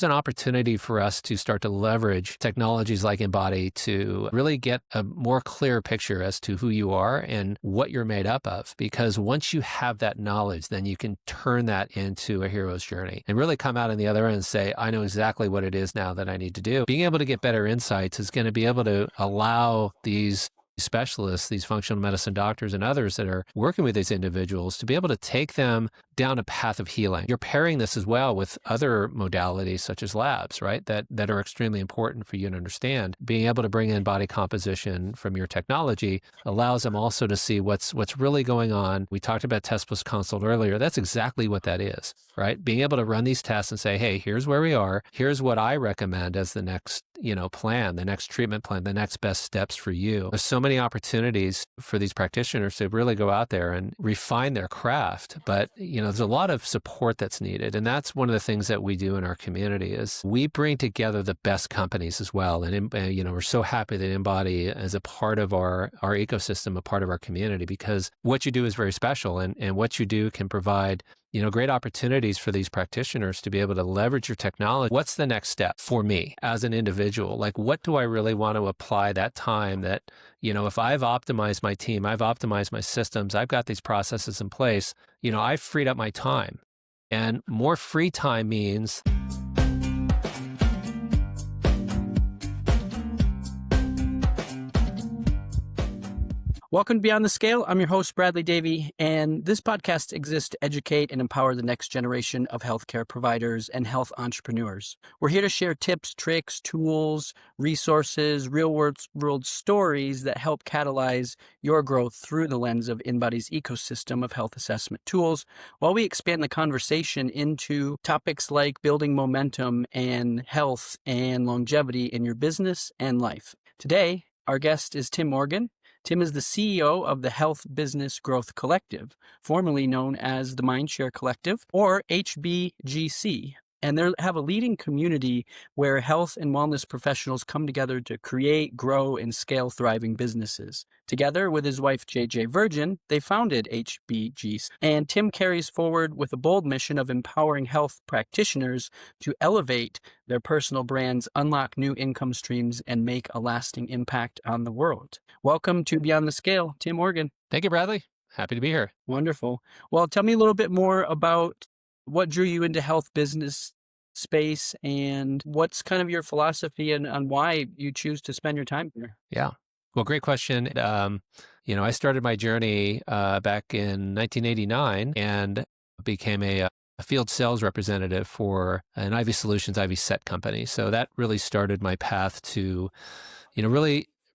an opportunity for us to start to leverage technologies like InBody to really get a more clear picture as to who you are and what you're made up of. Because once you have that knowledge, then you can turn that into a hero's journey and really come out on the other end and say, I know exactly what it is now that I need to do. Being able to get better insights is going to be able to allow these specialists, these functional medicine doctors and others that are working with these individuals to be able to take them down a path of healing. You're pairing this as well with other modalities such as labs, right? That are extremely important for you to understand. Being able to bring in body composition from your technology allows them also to see what's really going on. We talked about test plus consult earlier. That's exactly what that is, right? Being able to run these tests and say, hey, here's where we are. Here's what I recommend as the next, plan, the next treatment plan, the next best steps for you. There's so many opportunities for these practitioners to really go out there and refine their craft. But, there's a lot of support that's needed. And that's one of the things that we do in our community is we bring together the best companies as well. And, we're so happy that InBody is a part of our ecosystem, a part of our community, because what you do is very special and what you do can provide great opportunities for these practitioners to be able to leverage your technology. What's the next step for me as an individual? Like, what do I really want to apply that time that, if I've optimized my team, I've optimized my systems, I've got these processes in place, I've freed up my time. And more free time means Welcome to Beyond the Scale. I'm your host, Bradley Davey, and this podcast exists to educate and empower the next generation of healthcare providers and health entrepreneurs. We're here to share tips, tricks, tools, resources, real-world stories that help catalyze your growth through the lens of InBody's ecosystem of health assessment tools, while we expand the conversation into topics like building momentum and health and longevity in your business and life. Today, our guest is Tim Morgan. Tim is the CEO of the Health Business Growth Collective, formerly known as the Mindshare Collective, or HBGC. And they have a leading community where health and wellness professionals come together to create, grow, and scale thriving businesses. Together with his wife, JJ Virgin, they founded HBGC. And Tim carries forward with a bold mission of empowering health practitioners to elevate their personal brands, unlock new income streams, and make a lasting impact on the world. Welcome to Beyond the Scale, Tim Morgan. Thank you, Bradley. Happy to be here. Wonderful. Well, tell me a little bit more about what drew you into health business space and what's kind of your philosophy and on why you choose to spend your time here. Yeah. Well, great question. I started my journey back in 1989 and became a field sales representative for an IV Solutions, IV Set company. So that really started my path to,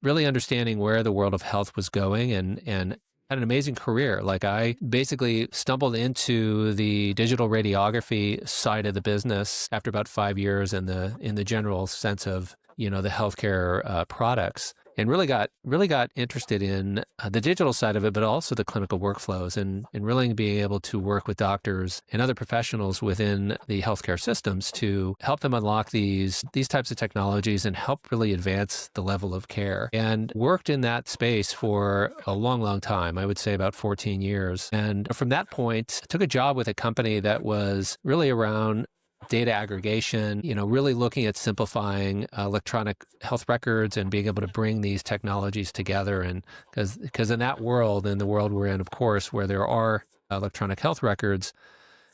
really understanding where the world of health was going and had an amazing career. Like, I basically stumbled into the digital radiography side of the business after about 5 years in the general sense of, the healthcare products, and really got interested in the digital side of it, but also the clinical workflows and really being able to work with doctors and other professionals within the healthcare systems to help them unlock these types of technologies and help really advance the level of care. And worked in that space for a long, long time. I would say about 14 years. And from that point, I took a job with a company that was really around data aggregation, really looking at simplifying electronic health records and being able to bring these technologies together. And because in that world, in the world we're in, of course, where there are electronic health records,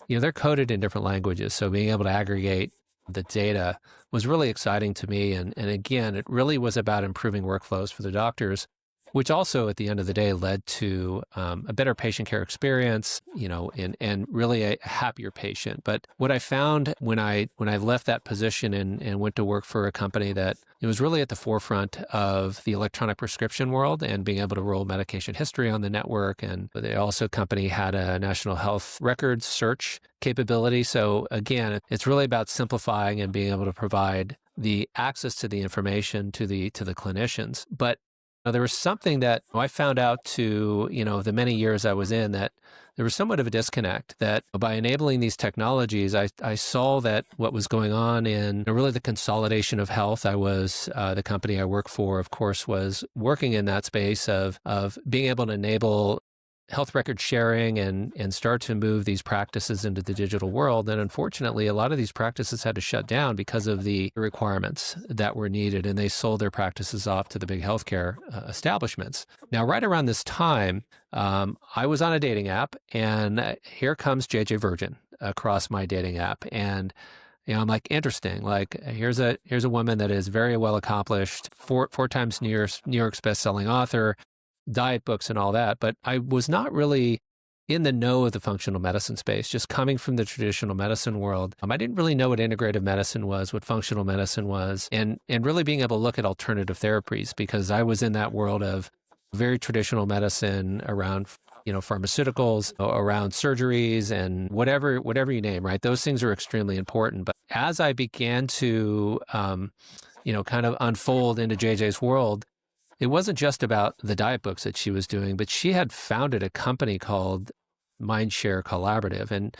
they're coded in different languages. So being able to aggregate the data was really exciting to me. And again, it really was about improving workflows for the doctors, which also at the end of the day led to a better patient care experience, and really a happier patient. But what I found when I left that position and went to work for a company that it was really at the forefront of the electronic prescription world and being able to roll medication history on the network. And they also company had a national health records search capability. So again, it's really about simplifying and being able to provide the access to the information to the clinicians. But there was something that I found out to, the many years I was in, that there was somewhat of a disconnect, that by enabling these technologies, I saw that what was going on in really the consolidation of health. I was, the company I work for, of course, was working in that space of being able to enable health record sharing and start to move these practices into the digital world. And unfortunately, a lot of these practices had to shut down because of the requirements that were needed, and they sold their practices off to the big healthcare establishments. Now, right around this time, I was on a dating app, and here comes JJ Virgin across my dating app. And I'm like, interesting. Like, here's a woman that is very well accomplished, four times New York's best-selling author, diet books and all that. But I was not really in the know of the functional medicine space, just coming from the traditional medicine world. I didn't really know what integrative medicine was, what functional medicine was, and really being able to look at alternative therapies, because I was in that world of very traditional medicine around pharmaceuticals, around surgeries, and whatever you name, right? Those things are extremely important. But as I began to, kind of unfold into JJ's world, it wasn't just about the diet books that she was doing, but she had founded a company called Mindshare Collaborative. And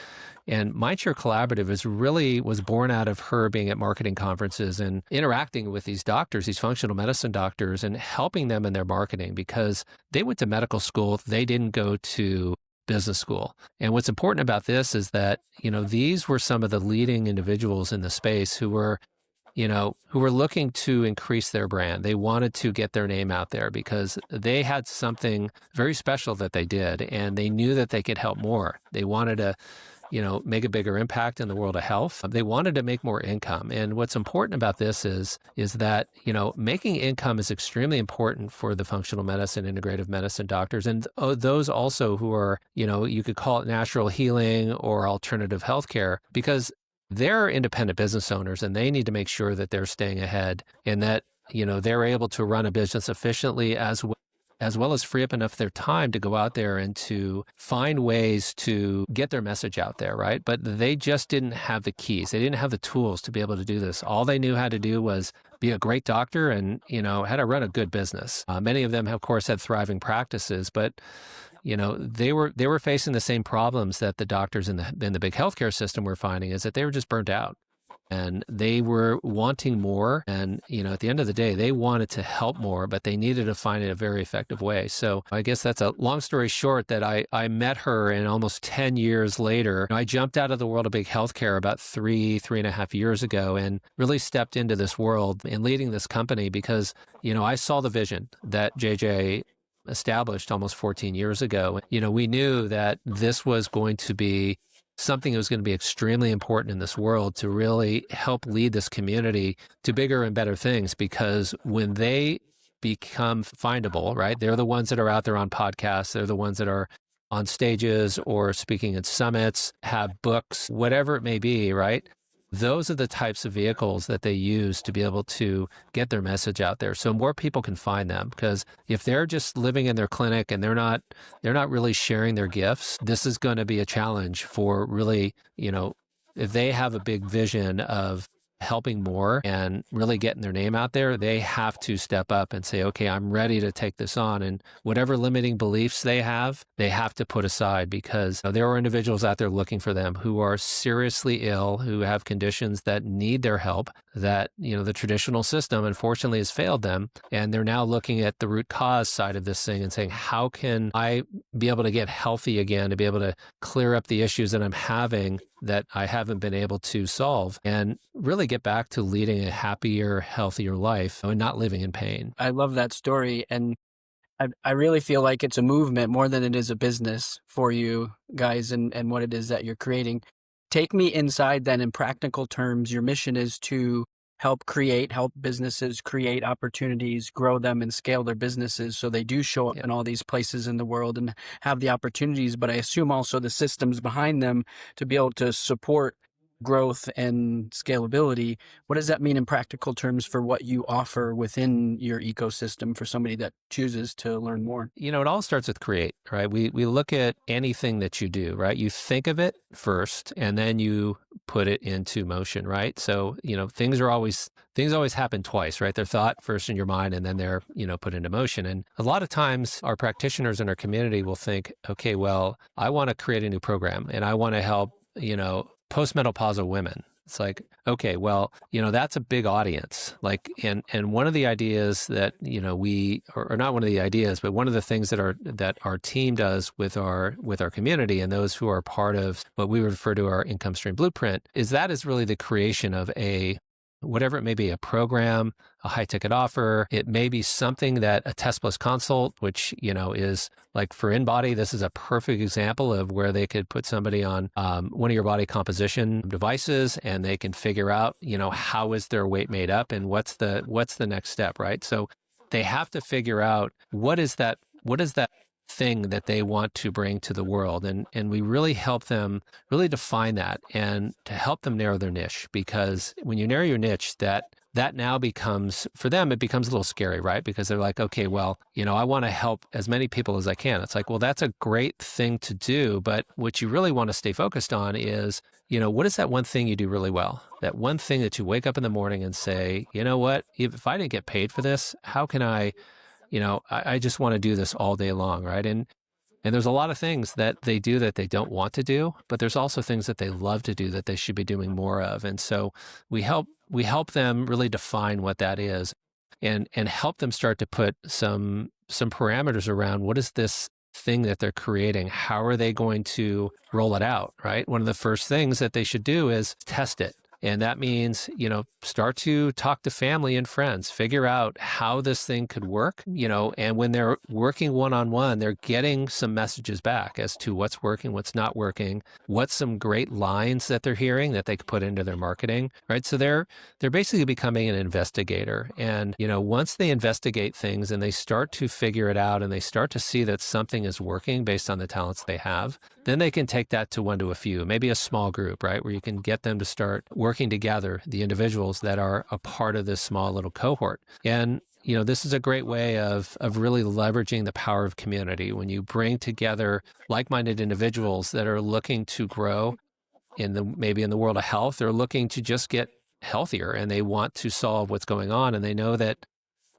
Mindshare Collaborative was born out of her being at marketing conferences and interacting with these doctors, these functional medicine doctors, and helping them in their marketing, because they went to medical school. They didn't go to business school. And what's important about this is that, these were some of the leading individuals in the space who were looking to increase their brand. They wanted to get their name out there because they had something very special that they did, and they knew that they could help more. They wanted to, make a bigger impact in the world of health. They wanted to make more income. And what's important about this is that, making income is extremely important for the functional medicine, integrative medicine doctors, and those also who are, you could call it natural healing or alternative healthcare, because they're independent business owners, and they need to make sure that they're staying ahead and that, they're able to run a business efficiently as well as free up enough of their time to go out there and to find ways to get their message out there, right? But they just didn't have the keys. They didn't have the tools to be able to do this. All they knew how to do was be a great doctor and, how to run a good business. Many of them, of course, had thriving practices, but they were facing the same problems that the doctors in the big healthcare system were finding, is that they were just burnt out, and they were wanting more. And, at the end of the day, they wanted to help more, but they needed to find it a very effective way. So I guess that's a long story short that I met her, and almost 10 years later, I jumped out of the world of big healthcare about three and a half years ago, and really stepped into this world and leading this company because, I saw the vision that JJ established almost 14 years ago. We knew that this was going to be something that was going to be extremely important in this world to really help lead this community to bigger and better things, because when they become findable, right? They're the ones that are out there on podcasts. They're the ones that are on stages or speaking at summits, have books, whatever it may be, right? Those are the types of vehicles that they use to be able to get their message out there, so more people can find them. Because if they're just living in their clinic and they're not really sharing their gifts, this is going to be a challenge for really, if they have a big vision of helping more and really getting their name out there, they have to step up and say, okay, I'm ready to take this on. And whatever limiting beliefs they have to put aside, because there are individuals out there looking for them who are seriously ill, who have conditions that need their help, that, the traditional system unfortunately has failed them. And they're now looking at the root cause side of this thing and saying, how can I be able to get healthy again, to be able to clear up the issues that I'm having that I haven't been able to solve, and really get back to leading a happier, healthier life and not living in pain. I love that story. And I really feel like it's a movement more than it is a business for you guys and what it is that you're creating. Take me inside then in practical terms. Your mission is to help businesses create opportunities, grow them, and scale their businesses so they do show up in all these places in the world and have the opportunities. But I assume also the systems behind them to be able to support growth and scalability. What does that mean in practical terms for what you offer within your ecosystem for somebody that chooses to learn more? It all starts with create, right? We look at anything that you do, right? You think of it first, and then you put it into motion, right? So, things always happen twice, right? They're thought first in your mind, and then they're, put into motion. And a lot of times our practitioners in our community will think, okay, well, I want to create a new program and I want to help, postmenopausal women. It's like, okay, well, that's a big audience. Like, and one of the ideas that, or not one of the ideas, but one of the things that our team does with our community and those who are part of what we refer to our income stream blueprint is really the creation of whatever it may be, a program, a high ticket offer. It may be something that a test plus consult, which, is like for InBody, this is a perfect example of where they could put somebody on one of your body composition devices and they can figure out, how is their weight made up and what's the next step, right? So they have to figure out what is that thing that they want to bring to the world. And we really help them really define that and to help them narrow their niche, because when you narrow your niche, that now becomes, for them, it becomes a little scary, right? Because they're like, okay, well, I want to help as many people as I can. It's like, well, that's a great thing to do. But what you really want to stay focused on is, what is that one thing you do really well? That one thing that you wake up in the morning and say, you know what, if I didn't get paid for this, how can I just want to do this all day long, right? And there's a lot of things that they do that they don't want to do, but there's also things that they love to do that they should be doing more of. And so we help them really define what that is and help them start to put some parameters around what is this thing that they're creating? How are they going to roll it out, right? One of the first things that they should do is test it. And that means, start to talk to family and friends, figure out how this thing could work, and when they're working one-on-one, they're getting some messages back as to what's working, what's not working, what's some great lines that they're hearing that they could put into their marketing, right? So they're basically becoming an investigator. And, once they investigate things and they start to figure it out and they start to see that something is working based on the talents they have, then they can take that to one to a few, maybe a small group, right? Where you can get them to start working together, the individuals that are a part of this small little cohort. And, this is a great way of really leveraging the power of community. When you bring together like-minded individuals that are looking to grow maybe in the world of health, they're looking to just get healthier and they want to solve what's going on. And they know that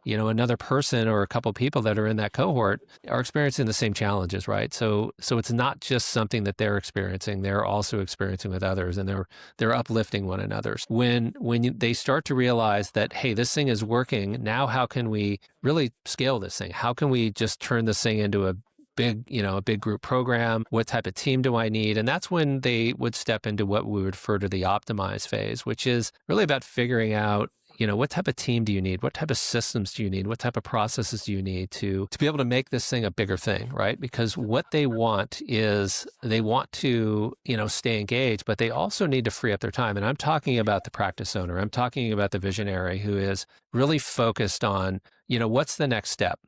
another person or a couple of people that are in that cohort are experiencing the same challenges, right? So it's not just something that they're experiencing; they're also experiencing with others, and they're uplifting one another. When they start to realize that, hey, this thing is working now, how can we really scale this thing? How can we just turn this thing into a big group program? What type of team do I need? And that's when they would step into what we would refer to the optimize phase, which is really about figuring out, what type of team do you need? What type of systems do you need? What type of processes do you need to be able to make this thing a bigger thing, right? Because what they want is they want to, stay engaged, but they also need to free up their time. And I'm talking about the practice owner. I'm talking about the visionary who is really focused on, what's the next step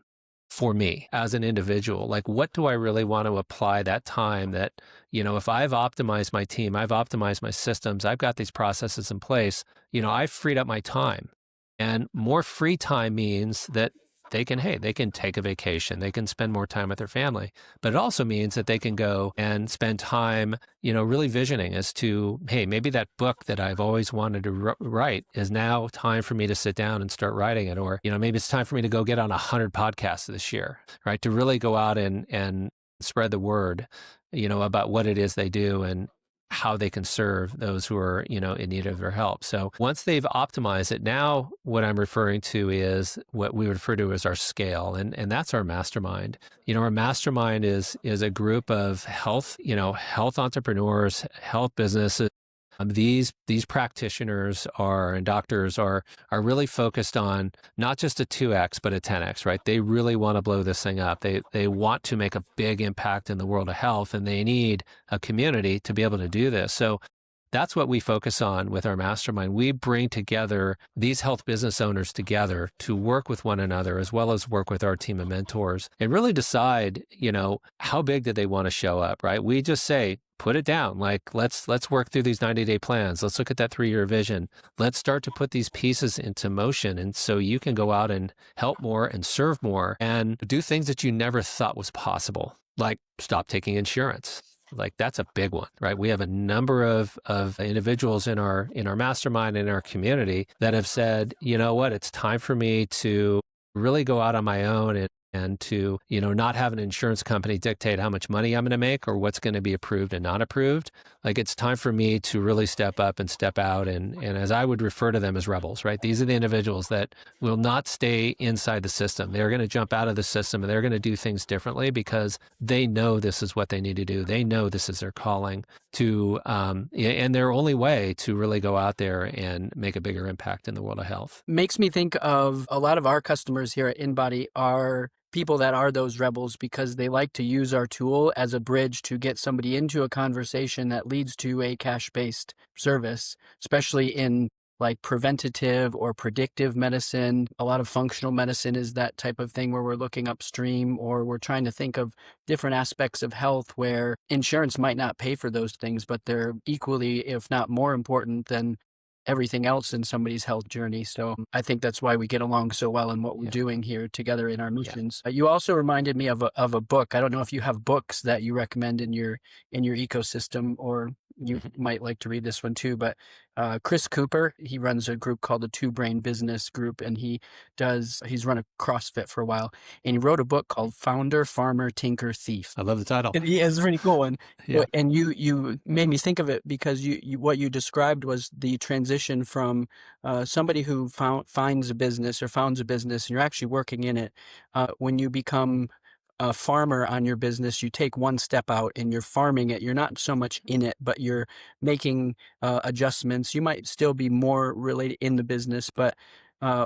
for me as an individual? Like, what do I really want to apply that time that, if I've optimized my team, I've optimized my systems, I've got these processes in place, I've freed up my time. And more free time means that they can take a vacation, they can spend more time with their family, but it also means that they can go and spend time, really visioning as to, hey, maybe that book that I've always wanted to write is now time for me to sit down and start writing it. Or, maybe it's time for me to go get on 100 podcasts this year, right? To really go out and spread the word, about what it is they do and how they can serve those who are, in need of their help. So once they've optimized it, now what I'm referring to is what we refer to as our scale. And that's our mastermind. Our mastermind is a group of health entrepreneurs, health businesses. These practitioners and doctors are really focused on not just a 2x, but a 10x, right? They really want to blow this thing up. They want to make a big impact in the world of health, and they need a community to be able to do this. So that's what we focus on with our mastermind. We bring together these health business owners together to work with one another, as well as work with our team of mentors, and really decide, how big do they want to show up, right? We just say, put it down. Like, let's work through these 90-day plans. Let's look at that 3-year vision. Let's start to put these pieces into motion. And so you can go out and help more and serve more and do things that you never thought was possible, like stop taking insurance. Like, that's a big one, right? We have a number of individuals in our mastermind, in our community that have said, you know what, it's time for me to really go out on my own and to, not have an insurance company dictate how much money I'm going to make or what's going to be approved and not approved. Like, it's time for me to really step up and step out. And as I would refer to them as rebels, right? These are the individuals that will not stay inside the system. They're going to jump out of the system and they're going to do things differently because they know this is what they need to do. They know this is their calling to, and their only way to really go out there and make a bigger impact in the world of health. Makes me think of a lot of our customers here at InBody are people that are those rebels because they like to use our tool as a bridge to get somebody into a conversation that leads to a cash-based service, especially in like preventative or predictive medicine. A lot of functional medicine is that type of thing where we're looking upstream or we're trying to think of different aspects of health where insurance might not pay for those things, but they're equally, if not more important than everything else in somebody's health journey. So I think that's why we get along so well in what we're doing here together in our missions. You also reminded me of a book. I don't know if you have books that you recommend in your ecosystem, or you might like to read this one too, but Chris Cooper, he runs a group called the Two Brain Business Group, and he's run a CrossFit for a while, and he wrote a book called Founder, Farmer, Tinker, Thief. I love the title. Yeah, it's a pretty cool one. Yeah. And you made me think of it because what you described was the transition from somebody who finds a business or founds a business, and you're actually working in it. When you become a farmer on your business, you take one step out and you're farming it. You're not so much in it, but you're making adjustments. You might still be more related in the business, but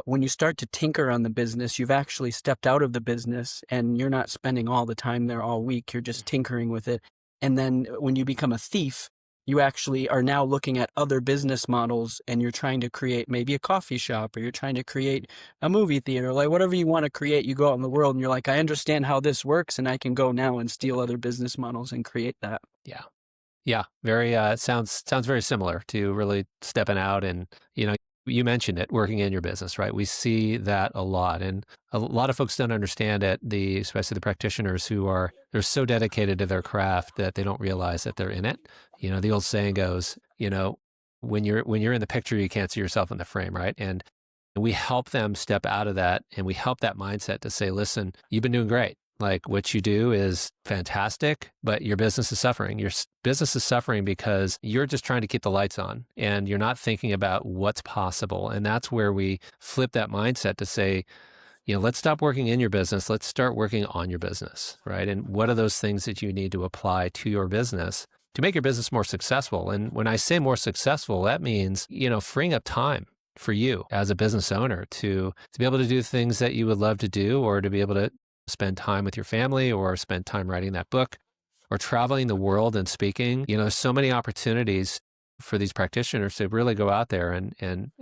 when you start to tinker on the business, you've actually stepped out of the business and you're not spending all the time there all week. You're just tinkering with it. And then when you become a thief, you actually are now looking at other business models and you're trying to create maybe a coffee shop, or you're trying to create a movie theater, like whatever you want to create. You go out in the world and you're like, I understand how this works and I can go now and steal other business models and create that. Yeah. Yeah. Very, sounds very similar to really stepping out and, you mentioned it, working in your business, right? We see that a lot. And a lot of folks don't understand it, especially the practitioners they're so dedicated to their craft that they don't realize that they're in it. The old saying goes, when you're in the picture, you can't see yourself in the frame, right? And we help them step out of that, and we help that mindset to say, listen, you've been doing great. Like, what you do is fantastic, but your business is suffering. Your business is suffering because you're just trying to keep the lights on and you're not thinking about what's possible. And that's where we flip that mindset to say, let's stop working in your business. Let's start working on your business, right? And what are those things that you need to apply to your business to make your business more successful? And when I say more successful, that means, freeing up time for you as a business owner to be able to do things that you would love to do, or to be able to spend time with your family, or spend time writing that book, or traveling the world and speaking. There's so many opportunities for these practitioners to really go out there and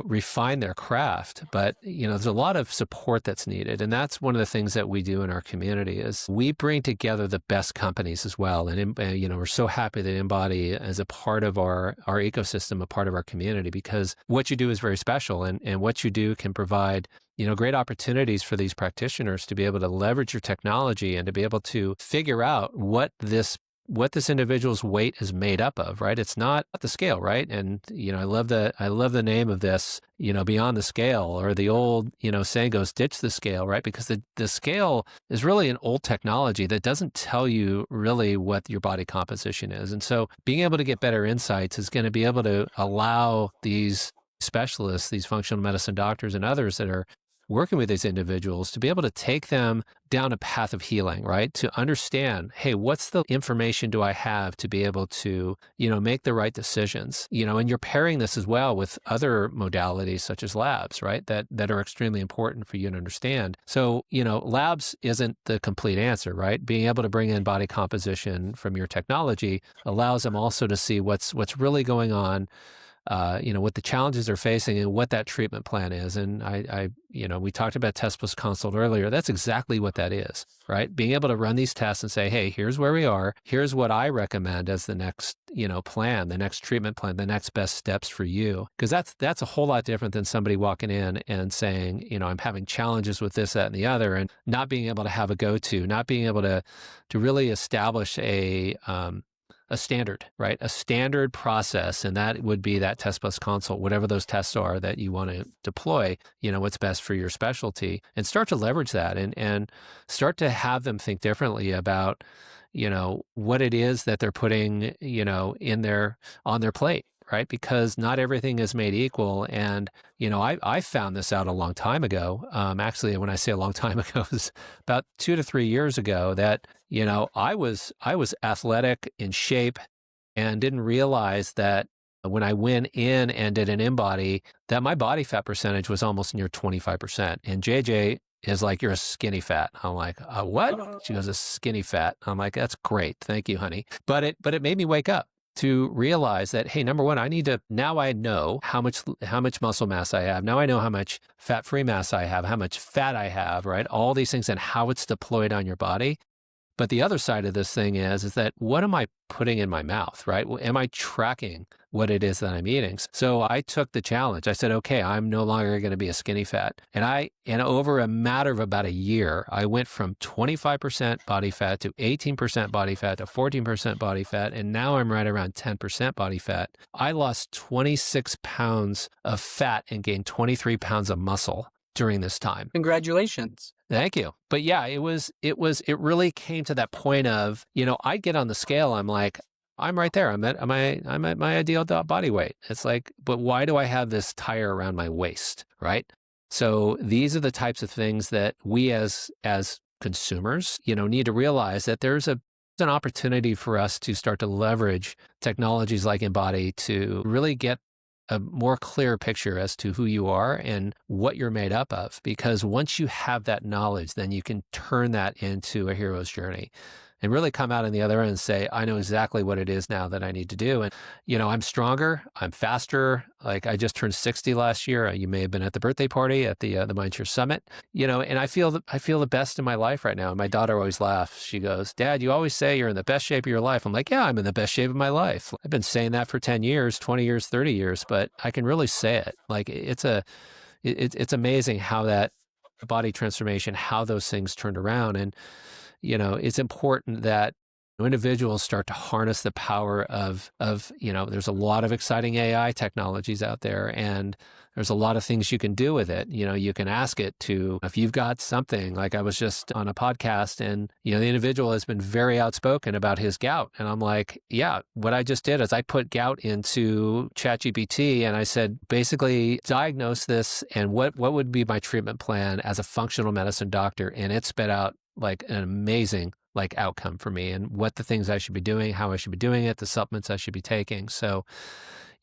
refine their craft. But, there's a lot of support that's needed. And that's one of the things that we do in our community is we bring together the best companies as well. And, we're so happy that InBody is a part of our ecosystem, a part of our community, because what you do is very special, and what you do can provide great opportunities for these practitioners to be able to leverage your technology and to be able to figure out what this individual's weight is made up of, right? It's not the scale, right? And, I love the name of this, beyond the scale, or the old, saying goes, ditch the scale, right? Because the scale is really an old technology that doesn't tell you really what your body composition is. And so being able to get better insights is going to be able to allow these specialists, these functional medicine doctors and others that are working with these individuals, to be able to take them down a path of healing, right? To understand, hey, what's the information do I have to be able to, make the right decisions? And you're pairing this as well with other modalities such as labs, right? That are extremely important for you to understand. So, labs isn't the complete answer, right? Being able to bring in body composition from your technology allows them also to see what's really going on, what the challenges they're facing and what that treatment plan is. And we talked about test plus consult earlier. That's exactly what that is, right? Being able to run these tests and say, hey, here's where we are. Here's what I recommend as the next, plan, the next treatment plan, the next best steps for you. Because that's a whole lot different than somebody walking in and saying, I'm having challenges with this, that, and the other, and not being able to have a go-to, not being able to really establish a standard, right? A standard process. And that would be that test plus consult, whatever those tests are that you want to deploy, what's best for your specialty, and start to leverage that and start to have them think differently about, what it is that they're putting, on their plate, right? Because not everything is made equal. And, I found this out a long time ago. Actually, when I say a long time ago, it was about 2 to 3 years ago that, I was athletic, in shape, and didn't realize that when I went in and did an InBody, that my body fat percentage was almost near 25%. And JJ is like, "You're a skinny fat." I'm like, "What?" She goes, "A skinny fat." I'm like, "That's great. Thank you, honey." But it made me wake up to realize that, hey, number one, now I know how much muscle mass I have. Now I know how much fat-free mass I have, how much fat I have, right? All these things and how it's deployed on your body. But the other side of this thing is that what am I putting in my mouth, right? Am I tracking what it is that I'm eating? So I took the challenge. I said, okay, I'm no longer going to be a skinny fat. And over a matter of about a year, I went from 25% body fat to 18% body fat to 14% body fat. And now I'm right around 10% body fat. I lost 26 pounds of fat and gained 23 pounds of muscle during this time. Congratulations. Thank you. But yeah, it really came to that point of, I get on the scale. I'm like, I'm right there. I'm at my ideal body weight. It's like, but why do I have this tire around my waist? Right. So these are the types of things that we as consumers, need to realize that there's an opportunity for us to start to leverage technologies like InBody to really get a more clear picture as to who you are and what you're made up of. Because once you have that knowledge, then you can turn that into a hero's journey and really come out on the other end and say, I know exactly what it is now that I need to do. And, I'm stronger, I'm faster. Like I just turned 60 last year. You may have been at the birthday party at the Mindshare Summit, and I feel the best in my life right now. And my daughter always laughs. She goes, "Dad, you always say you're in the best shape of your life." I'm like, yeah, I'm in the best shape of my life. I've been saying that for 10 years, 20 years, 30 years, but I can really say it. Like it's amazing how that body transformation, how those things turned around. And, it's important that individuals start to harness the power of, there's a lot of exciting AI technologies out there, and there's a lot of things you can do with it. You can ask it to, if you've got something, like I was just on a podcast and, the individual has been very outspoken about his gout. And I'm like, yeah, what I just did is I put gout into ChatGPT and I said, basically diagnose this and what would be my treatment plan as a functional medicine doctor. And it spit out like an amazing outcome for me and what the things I should be doing, how I should be doing it, the supplements I should be taking. So,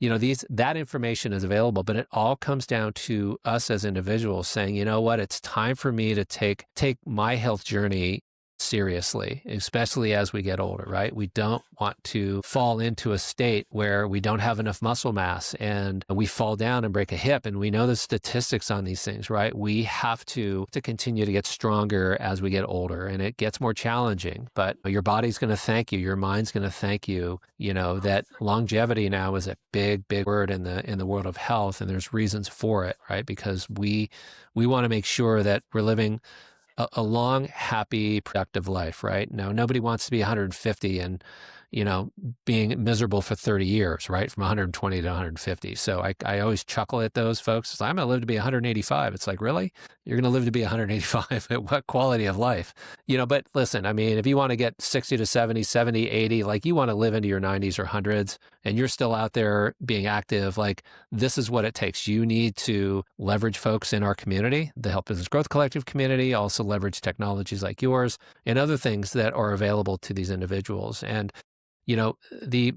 that information is available, but it all comes down to us as individuals saying, you know what, it's time for me to take my health journey seriously, especially as we get older, right? We don't want to fall into a state where we don't have enough muscle mass and we fall down and break a hip. And we know the statistics on these things, right? We have to continue to get stronger as we get older, and it gets more challenging, but your body's going to thank you. Your mind's going to thank you. That longevity now is a big, big word in the world of health. And there's reasons for it, right? Because we want to make sure that we're living a long, happy, productive life, right? Now, nobody wants to be 150 and, being miserable for 30 years, right? From 120 to 150. So I always chuckle at those folks. It's like, I'm going to live to be 185. It's like, really? You're going to live to be 185 at what quality of life? But listen, I mean, if you want to get 60 to 70, 70, 80, like you want to live into your 90s or 100s and you're still out there being active, like this is what it takes. You need to leverage folks in our community, the Health Business Growth Collective community, also leverage technologies like yours and other things that are available to these individuals. And the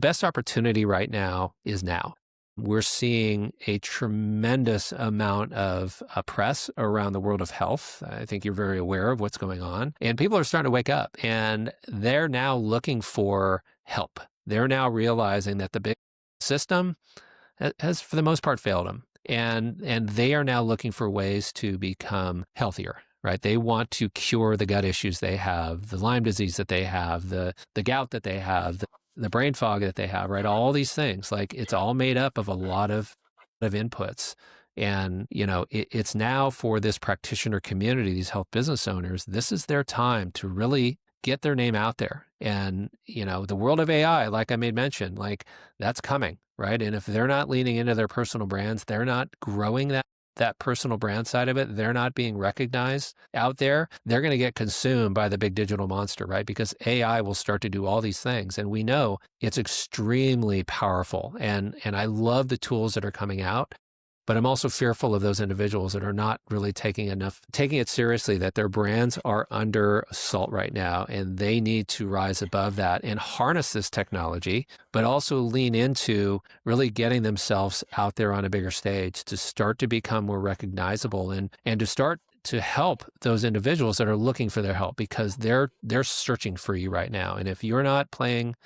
best opportunity right now is now. We're seeing a tremendous amount of press around the world of health. I think you're very aware of what's going on. And people are starting to wake up and they're now looking for help. They're now realizing that the big system has, for the most part, failed them. And they are now looking for ways to become healthier. Right? They want to cure the gut issues they have, the Lyme disease that they have, the gout that they have, the brain fog that they have, right? All these things, like it's all made up of a lot of inputs. And, it's now for this practitioner community, these health business owners, this is their time to really get their name out there And, the world of AI, like I made mention, like that's coming, right? And if they're not leaning into their personal brands, they're not growing that personal brand side of it, they're not being recognized out there, they're going to get consumed by the big digital monster, right? Because AI will start to do all these things. And we know it's extremely powerful. And I love the tools that are coming out. But I'm also fearful of those individuals that are not really taking it seriously, that their brands are under assault right now, and they need to rise above that and harness this technology, but also lean into really getting themselves out there on a bigger stage to start to become more recognizable and to start to help those individuals that are looking for their help, because they're searching for you right now. And if you're not playing,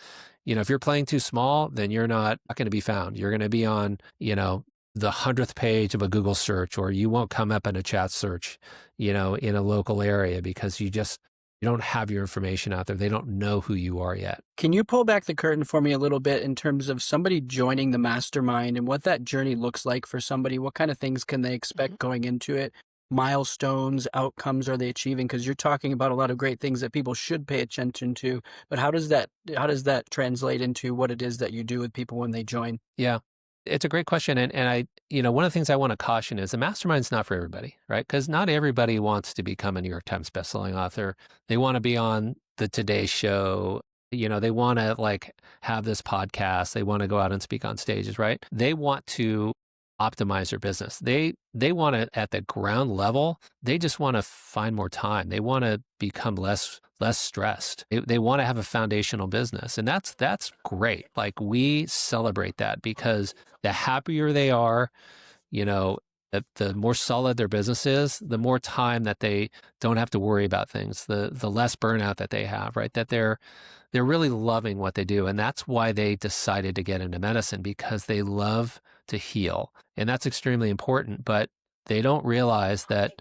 if you're playing too small, then you're not going to be found. You're going to be on, the 100th page of a Google search, or you won't come up in a chat search, in a local area, because you don't have your information out there. They don't know who you are yet. Can you pull back the curtain for me a little bit in terms of somebody joining the mastermind and what that journey looks like for somebody? What kind of things can they expect going into it? Milestones, outcomes are they achieving? Because you're talking about a lot of great things that people should pay attention to, but how does that translate into what it is that you do with people when they join? Yeah. It's a great question. And I, one of the things I want to caution is the mastermind's not for everybody, right? Because not everybody wants to become a New York Times bestselling author. They want to be on the Today Show. They want to have this podcast. They want to go out and speak on stages, right? They want to optimize their business. They want to, at the ground level, they just want to find more time. They want to become less stressed. They want to have a foundational business. And that's great. We celebrate that, because the happier they are, the more solid their business is, the more time that they don't have to worry about things, the less burnout that they have, right? That they're really loving what they do. And that's why they decided to get into medicine, because they love to heal. And that's extremely important. But they don't realize that,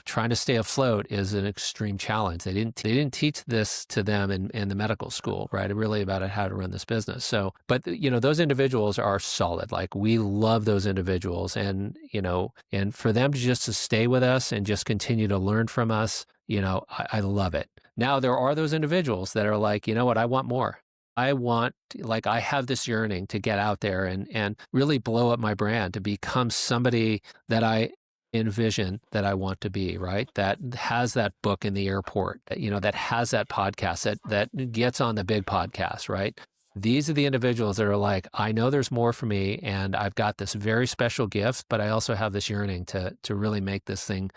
trying to stay afloat is an extreme challenge. They didn't teach this to them in the medical school, right? Really about how to run this business. So, but those individuals are solid. We love those individuals, and for them to stay with us and just continue to learn from us, I love it. Now, there are those individuals that are like, you know what, I want more. I have this yearning to get out there and really blow up my brand, to become somebody that I envision that I want to be, right? That has that book in the airport, that has that podcast, that gets on the big podcast, right? These are the individuals that are like, I know there's more for me, and I've got this very special gift, but I also have this yearning to really make this thing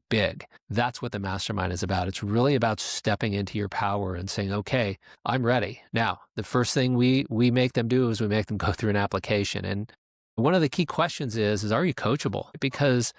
big. That's what the mastermind is about. It's really about stepping into your power and saying, okay, I'm ready. Now, the first thing we make them do is we make them go through an application. And one of the key questions is are you coachable? Because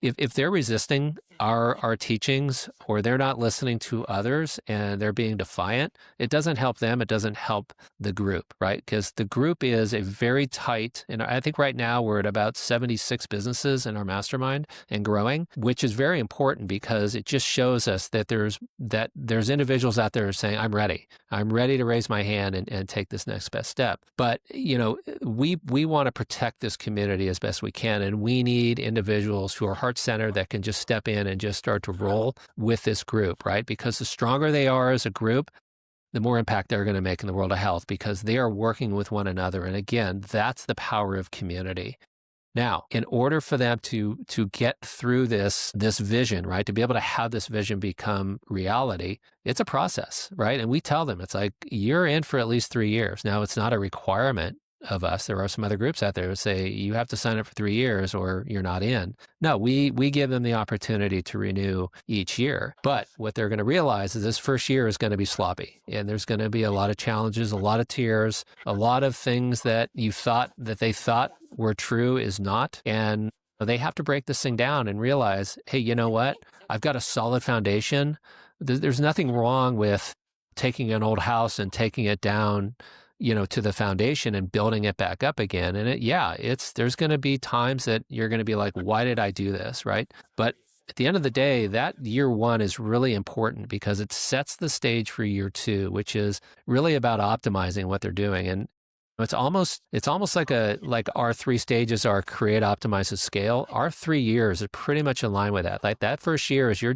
if they're resisting our teachings, or they're not listening to others and they're being defiant, it doesn't help them. It doesn't help the group, right? Because the group is a very tight, and I think right now we're at about 76 businesses in our mastermind and growing, which is very important, because it just shows us that there's individuals out there saying, I'm ready to raise my hand and take this next best step. But, we want to protect this community as best we can. And we need individuals who are heart-centered that can just step in and just start to roll with this group, right? Because the stronger they are as a group, the more impact they're going to make in the world of health, because they are working with one another. And again, that's the power of community. Now, in order for them to get through this vision, right, to be able to have this vision become reality, it's a process, right? And we tell them, it's like, you're in for at least 3 years. Now, it's not a requirement of us. There are some other groups out there that say you have to sign up for 3 years or you're not in. No, we give them the opportunity to renew each year. But what they're going to realize is this first year is going to be sloppy, and there's going to be a lot of challenges, a lot of tears, a lot of things that they thought were true is not. And they have to break this thing down and realize, hey, you know what? I've got a solid foundation. There's nothing wrong with taking an old house and taking it down to the foundation and building it back up again. And there's going to be times that you're going to be like, why did I do this? Right. But at the end of the day, that year one is really important, because it sets the stage for year two, which is really about optimizing what they're doing. And it's almost like our 3 stages are create, optimize, and scale. Our 3 years are pretty much in line with that. Like that first year is you're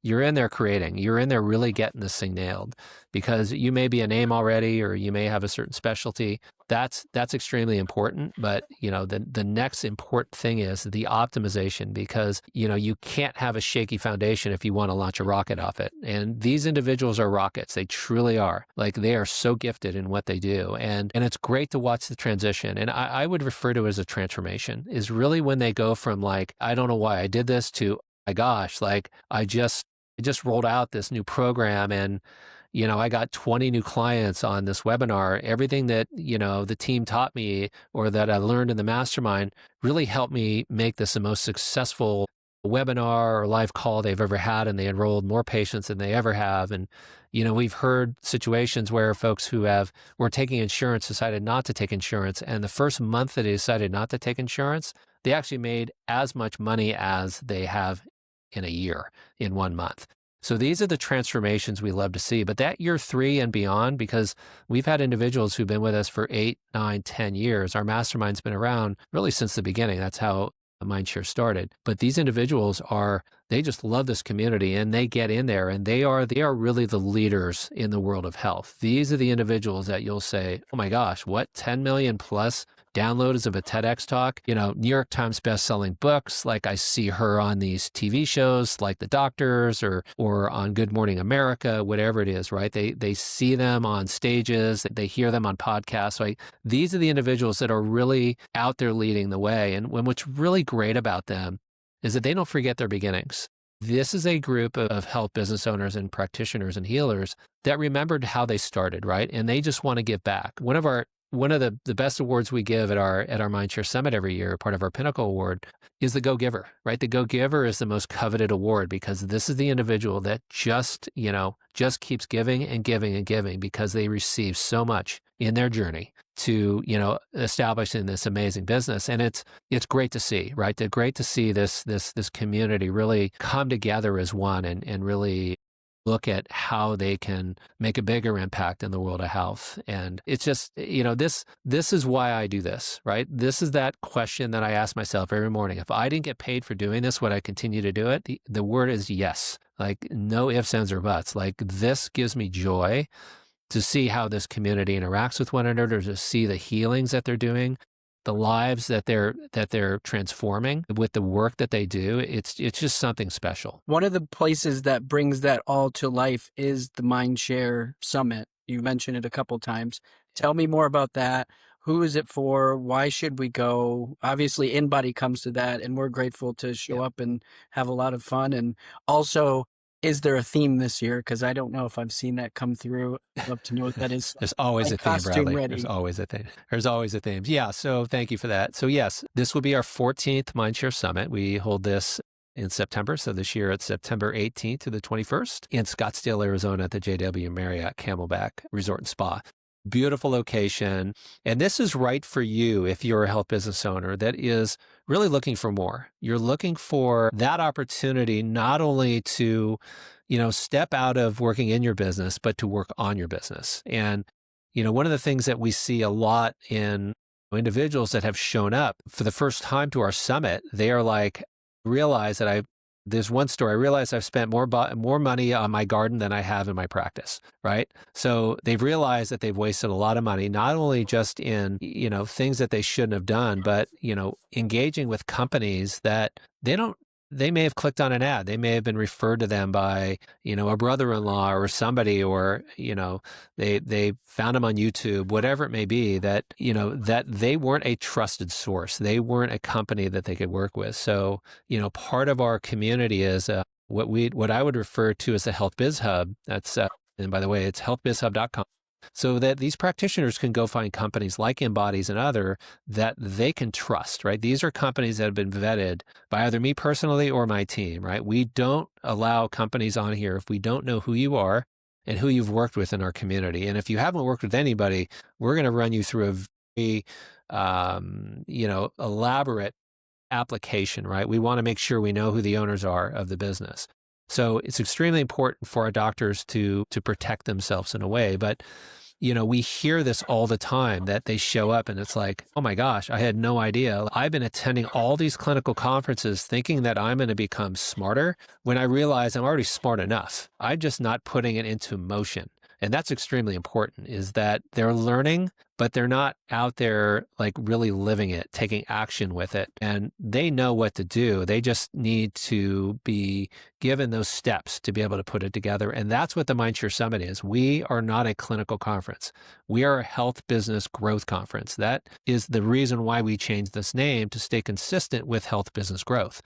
you're in there creating, you're in there really getting this thing nailed, because you may be a name already, or you may have a certain specialty. That's extremely important. But, the next important thing is the optimization, because, you can't have a shaky foundation if you want to launch a rocket off it. And these individuals are rockets. They truly are. Like, they are so gifted in what they do. And it's great to watch the transition. And I would refer to it as a transformation, is really when they go from like, I don't know why I did this, to, my gosh, like I just rolled out this new program, and I got 20 new clients on this webinar. Everything that, the team taught me or that I learned in the mastermind really helped me make this the most successful webinar or live call they've ever had. And they enrolled more patients than they ever have. And, we've heard situations where folks who were taking insurance decided not to take insurance. And the first month that they decided not to take insurance, they actually made as much money as they have in a year, in 1 month. So these are the transformations we love to see. But that year 3 and beyond, because we've had individuals who've been with us for 8, 9, 10 years. Our mastermind's been around really since the beginning. That's how Mindshare started. But these individuals they just love this community, and they get in there, and they are really the leaders in the world of health. These are the individuals that you'll say, oh my gosh, what, 10 million plus downloads of a TEDx talk, New York Times best-selling books. Like, I see her on these TV shows like The Doctors or on Good Morning America, whatever it is, right? They see them on stages, they hear them on podcasts. Like, these are the individuals that are really out there leading the way. And what's really great about them is that they don't forget their beginnings. This is a group of health business owners and practitioners and healers that remembered how they started, right? And they just want to give back. One of the best awards we give at our Mindshare Summit every year, part of our Pinnacle Award, is the Go Giver, right? The Go Giver is the most coveted award, because this is the individual that just keeps giving and giving and giving, because they receive so much in their journey to, establishing this amazing business. And it's great to see, right? It's great to see this community really come together as one and really look at how they can make a bigger impact in the world of health. And it's just, this is why I do this, right? This is that question that I ask myself every morning. If I didn't get paid for doing this, would I continue to do it? The word is yes. Like, no ifs, ands, or buts. Like, this gives me joy to see how this community interacts with one another, to see the healings that they're doing, the lives that they're transforming with the work that they do. It's just something special. One of the places that brings that all to life is the Mindshare Summit. You mentioned it a couple times. Tell me more about that. Who is it for? Why should we go? Obviously, InBody comes to that, and we're grateful to show up and have a lot of fun. And also, is there a theme this year? Because I don't know if I've seen that come through. I'd love to know what that is. There's always a theme, Bradley. Ready. There's always a theme. There's always a theme. Yeah, so thank you for that. So yes, this will be our 14th Mindshare Summit. We hold this in September. So this year it's September 18th to the 21st in Scottsdale, Arizona at the JW Marriott Camelback Resort and Spa. Beautiful location. And this is right for you if you're a health business owner that is really looking for more. You're looking for that opportunity not only to, step out of working in your business, but to work on your business. And, one of the things that we see a lot in individuals that have shown up for the first time to our summit, they are like, realize that there's one story. I realized I've spent more money on my garden than I have in my practice, right? So they've realized that they've wasted a lot of money, not only just in, things that they shouldn't have done, but, engaging with companies that they may have clicked on an ad. They may have been referred to them by, a brother-in-law or somebody, or, they found them on YouTube, whatever it may be, that, that they weren't a trusted source. They weren't a company that they could work with. So, part of our community is what I would refer to as the Health Biz Hub. That's, and by the way, it's healthbizhub.com. So that these practitioners can go find companies like InBodies and other that they can trust, right? These are companies that have been vetted by either me personally or my team, right? We don't allow companies on here if we don't know who you are and who you've worked with in our community. And if you haven't worked with anybody, we're going to run you through a very, elaborate application, right? We want to make sure we know who the owners are of the business. So it's extremely important for our doctors to protect themselves in a way. But, we hear this all the time that they show up and it's like, oh my gosh, I had no idea. I've been attending all these clinical conferences thinking that I'm going to become smarter when I realize I'm already smart enough. I'm just not putting it into motion. And that's extremely important, is that they're learning, but they're not out there like really living it, taking action with it. And they know what to do. They just need to be given those steps to be able to put it together. And that's what the Mindshare Summit is. We are not a clinical conference. We are a health business growth conference. That is the reason why we changed this name, to stay consistent with health business growth.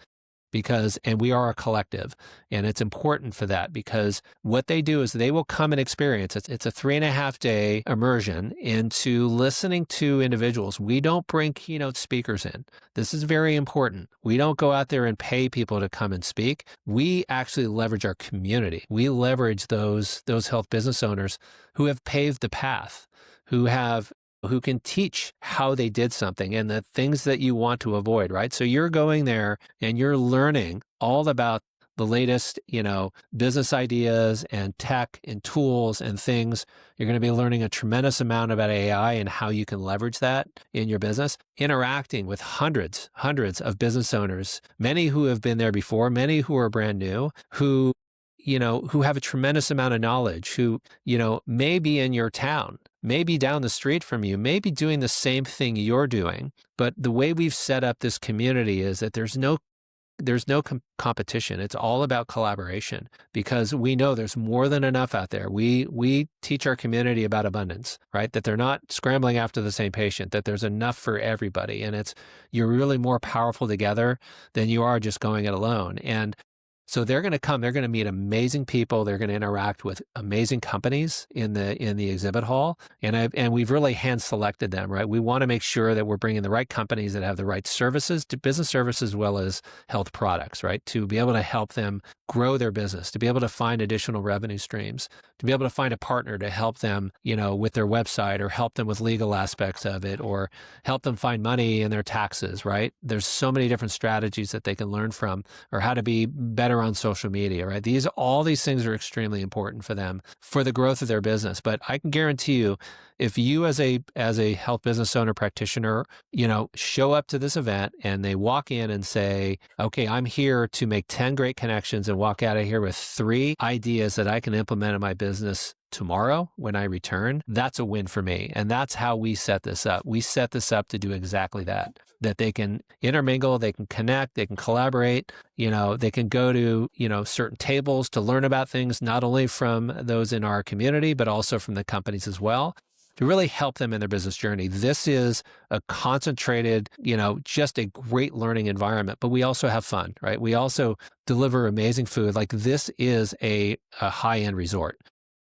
And we are a collective, and it's important for that, because what they do is they will come and experience. It's a 3.5-day immersion into listening to individuals. We don't bring keynote speakers in. This is very important. We don't go out there and pay people to come and speak. We actually leverage our community. We leverage those health business owners who have paved the path, who can teach how they did something and the things that you want to avoid, right? So you're going there and you're learning all about the latest, business ideas and tech and tools and things. You're going to be learning a tremendous amount about AI and how you can leverage that in your business, interacting with hundreds of business owners, many who have been there before, many who are brand new, who have a tremendous amount of knowledge, who, may be in your town, maybe down the street from you, maybe doing the same thing you're doing. But the way we've set up this community is that there's no competition. It's all about collaboration, because we know there's more than enough out there. We teach our community about abundance, right? That they're not scrambling after the same patient, that there's enough for everybody. And you're really more powerful together than you are just going it alone. And so they're going to come, they're going to meet amazing people. They're going to interact with amazing companies in the exhibit hall. And we've really hand selected them, right? We want to make sure that we're bringing the right companies that have the right services, to business services as well as health products, right? To be able to help them grow their business, to be able to find additional revenue streams, to be able to find a partner to help them, with their website, or help them with legal aspects of it, or help them find money in their taxes, right? There's so many different strategies that they can learn from, or how to be better on social media, right? All these things are extremely important for them for the growth of their business. But I can guarantee you, if you as a health business owner practitioner, show up to this event and they walk in and say, okay, I'm here to make 10 great connections and walk out of here with 3 ideas that I can implement in my business tomorrow when I return, that's a win for me. And that's how we set this up. We set this up to do exactly that they can intermingle, they can connect, they can collaborate, they can go to, certain tables to learn about things, not only from those in our community, but also from the companies as well, to really help them in their business journey. This is a concentrated, just a great learning environment, but we also have fun, right? We also deliver amazing food. Like, this is a high-end resort.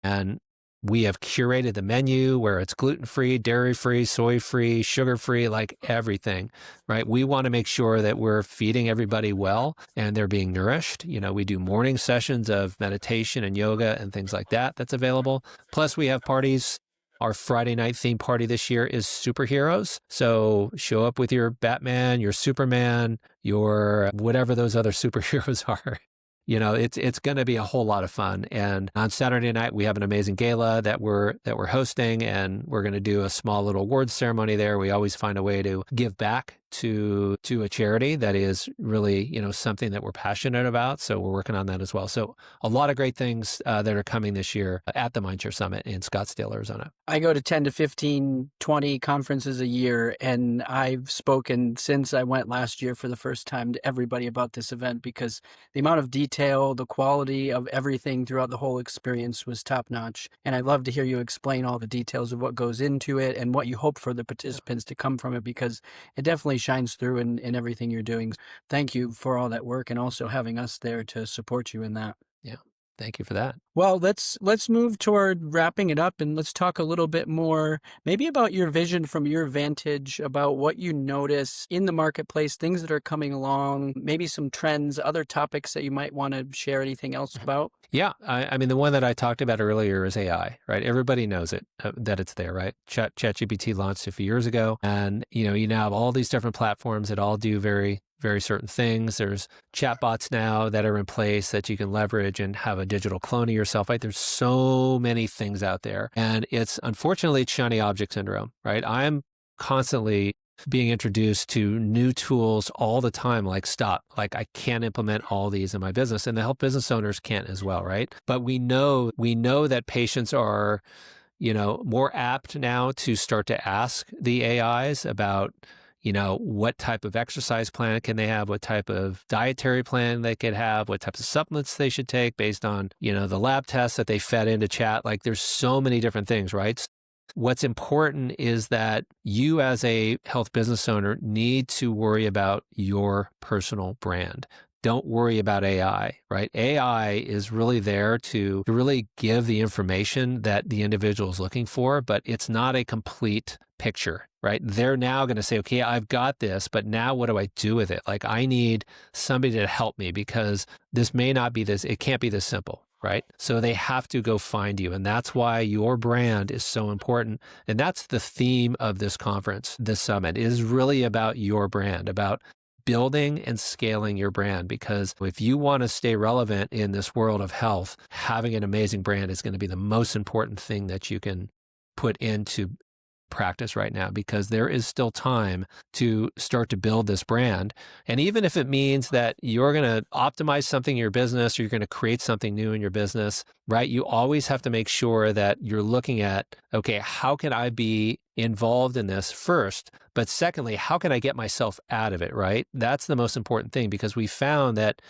And we have curated the menu where it's gluten-free, dairy-free, soy-free, sugar-free, like everything, right? We want to make sure that we're feeding everybody well and they're being nourished. We do morning sessions of meditation and yoga and things like that that's available. Plus, we have parties. Our Friday night theme party this year is superheroes. So show up with your Batman, your Superman, your whatever those other superheroes are. It's going to be a whole lot of fun. And on Saturday night, we have an amazing gala that we're hosting, and we're going to do a small little awards ceremony there. We always find a way to give back to a charity that is really, something that we're passionate about. So we're working on that as well. So a lot of great things that are coming this year at the Mindshare Summit in Scottsdale, Arizona. I go to 10 to 15, 20 conferences a year, and I've spoken since I went last year for the first time to everybody about this event, because the amount of detail, the quality of everything throughout the whole experience was top notch. And I'd love to hear you explain all the details of what goes into it and what you hope for the participants to come from it, because it definitely shines through in everything you're doing. Thank you for all that work and also having us there to support you in that. Yeah. Thank you for that. Well, let's move toward wrapping it up, and let's talk a little bit more maybe about your vision from your vantage, about what you notice in the marketplace, things that are coming along, maybe some trends, other topics that you might want to share. Anything else about? Yeah. I mean, the one that I talked about earlier is AI, right? Everybody knows it, that it's there, right? ChatGPT launched a few years ago, and you now have all these different platforms that all do very very certain things. There's chatbots now that are in place that you can leverage and have a digital clone of yourself, right? There's so many things out there. And unfortunately, it's shiny object syndrome, right? I'm constantly being introduced to new tools all the time, like stop, like I can't implement all these in my business, and the health business owners can't as well, right? But we know that patients are, more apt now to start to ask the AIs about, what type of exercise plan can they have, what type of dietary plan they could have, what types of supplements they should take based on, the lab tests that they fed into chat. Like there's so many different things, right? What's important is that you as a health business owner need to worry about your personal brand. Don't worry about AI, right? AI is really there to really give the information that the individual is looking for, but it's not a complete picture, right? They're now going to say, okay, I've got this, but now what do I do with it? Like I need somebody to help me because this may not be this, it can't be this simple, right? So they have to go find you. And that's why your brand is so important. And that's the theme of this conference, this summit is really about your brand, about building and scaling your brand. Because if you want to stay relevant in this world of health, having an amazing brand is going to be the most important thing that you can put into practice right now, because there is still time to start to build this brand. And even if it means that you're going to optimize something in your business or you're going to create something new in your business, right? You always have to make sure that you're looking at, okay, how can I be involved in this first? But secondly, how can I get myself out of it, right? That's the most important thing, because we found that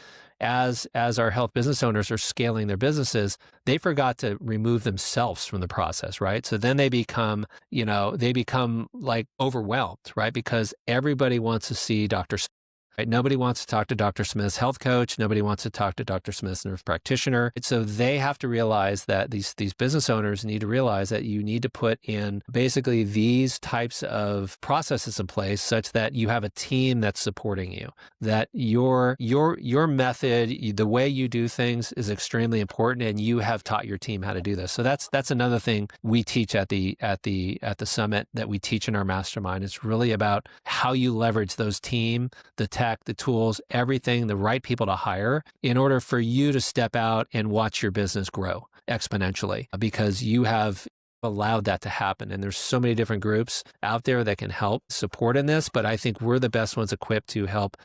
as our health business owners are scaling their businesses, they forgot to remove themselves from the process, right? So then they become like overwhelmed, right? Because everybody wants to see Dr. Smith, right? Nobody wants to talk to Dr. Smith's health coach. Nobody wants to talk to Dr. Smith's nurse practitioner. So they have to realize that these business owners need to realize that you need to put in basically these types of processes in place such that you have a team that's supporting you, that your method, the way you do things is extremely important, and you have taught your team how to do this. So that's another thing we teach at the summit, that we teach in our mastermind. It's really about how you leverage those team, the tech, the tools, everything, the right people to hire in order for you to step out and watch your business grow exponentially, because you have allowed that to happen. And there's so many different groups out there that can help support in this, but I think we're the best ones equipped to help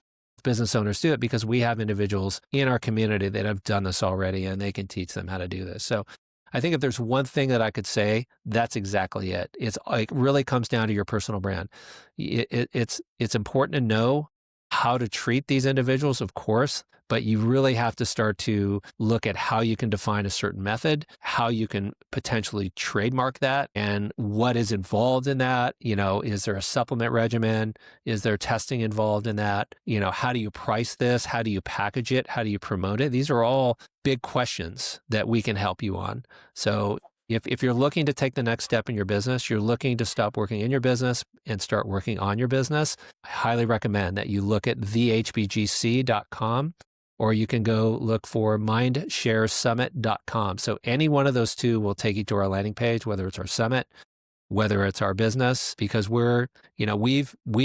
business owners do it, because we have individuals in our community that have done this already and they can teach them how to do this. So I think if there's one thing that I could say, that's exactly it. It really comes down to your personal brand. It's important to know how to treat these individuals, of course, but you really have to start to look at how you can define a certain method, how you can potentially trademark that, and what is involved in that. Is there a supplement regimen? Is there testing involved in that? How do you price this? How do you package it? How do you promote it? These are all big questions that we can help you on. So if you're looking to take the next step in your business, you're looking to stop working in your business and start working on your business, I highly recommend that you look at thehbgc.com, or you can go look for mindsharesummit.com. So any one of those two will take you to our landing page, whether it's our summit, whether it's our business, because we've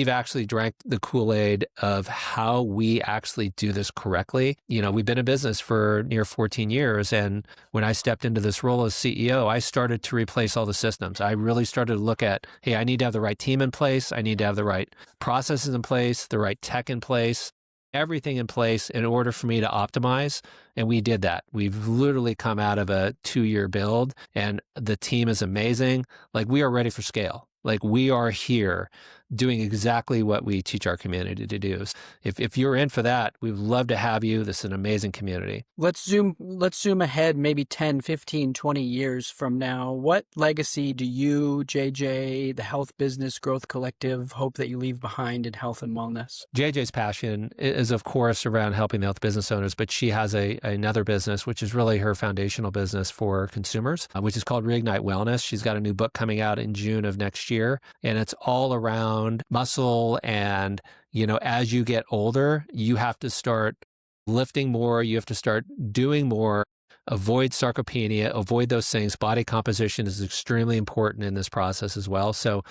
actually drank the Kool-Aid of how we actually do this correctly. We've been in business for near 14 years. And when I stepped into this role as CEO, I started to replace all the systems. I really started to look at, hey, I need to have the right team in place. I need to have the right processes in place, the right tech in place, everything in place in order for me to optimize. And we did that. We've literally come out of a 2-year build, and the team is amazing. Like, we are ready for scale. Like, we are here doing exactly what we teach our community to do. If you're in for that, we'd love to have you. This is an amazing community. Let's zoom ahead maybe 10, 15, 20 years from now. What legacy do you, JJ, the Health Business Growth Collective, hope that you leave behind in health and wellness? JJ's passion is, of course, around helping the health business owners, but she has another business, which is really her foundational business for consumers, which is called Reignite Wellness. She's got a new book coming out in June of next year, and it's all around muscle. And, as you get older, you have to start lifting more. You have to start doing more. Avoid sarcopenia, avoid those things. Body composition is extremely important in this process as well. So,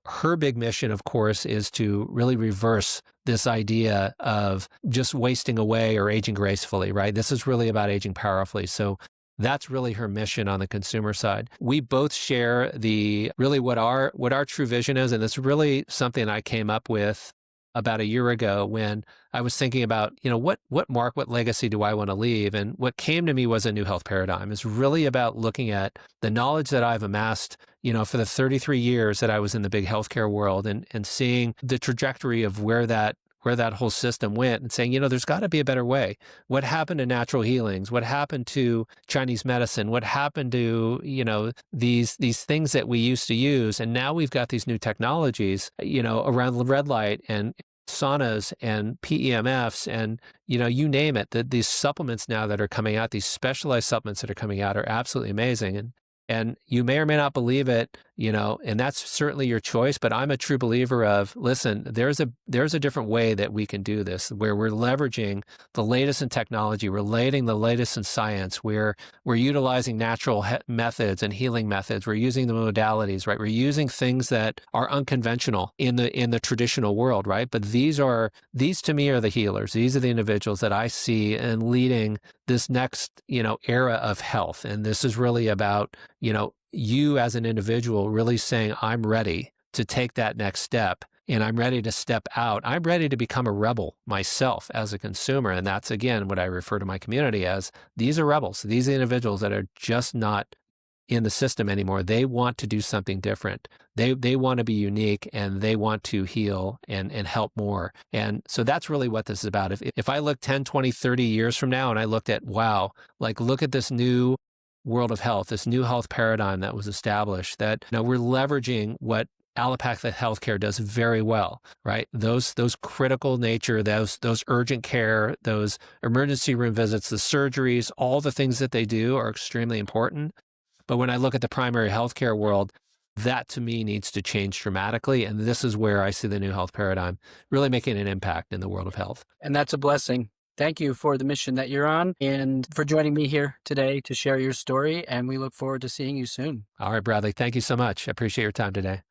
her big mission, of course, is to really reverse this idea of just wasting away or aging gracefully, right? This is really about aging powerfully. So that's really her mission on the consumer side. We both share really what our true vision is, and it's really something I came up with about a year ago when I was thinking about, what mark, what legacy do I want to leave? And what came to me was a new health paradigm. It's really about looking at the knowledge that I've amassed, for the 33 years that I was in the big healthcare world and seeing the trajectory of where that whole system went and saying, there's got to be a better way. What happened to natural healings? What happened to Chinese medicine? What happened to, these things that we used to use? And now we've got these new technologies, around the red light and saunas and PEMFs and, you name it, these supplements now that are coming out, these specialized supplements that are coming out are absolutely amazing. And you may or may not believe it, and that's certainly your choice, but I'm a true believer of, listen, there's a different way that we can do this, where we're leveraging the latest in technology, relating the latest in science, where we're utilizing natural methods and healing methods, we're using the modalities, right? We're using things that are unconventional in the traditional world, right? But these to me are the healers. These are the individuals that I see in leading this next, era of health. And this is really about, you as an individual really saying, I'm ready to take that next step and I'm ready to step out. I'm ready to become a rebel myself as a consumer. And that's, again, what I refer to my community as. These are rebels. These are individuals that are just not in the system anymore. They want to do something different. They want to be unique and they want to heal and help more. And so that's really what this is about. If I look 10, 20, 30 years from now and I looked at, wow, look at this new world of health, this new health paradigm that was established, that we're leveraging what allopathic healthcare does very well, right? Those critical nature, those urgent care, those emergency room visits, the surgeries, all the things that they do are extremely important. But when I look at the primary healthcare world, that to me needs to change dramatically. And this is where I see the new health paradigm really making an impact in the world of health. And that's a blessing. Thank you for the mission that you're on and for joining me here today to share your story. And we look forward to seeing you soon. All right, Bradley, thank you so much. I appreciate your time today.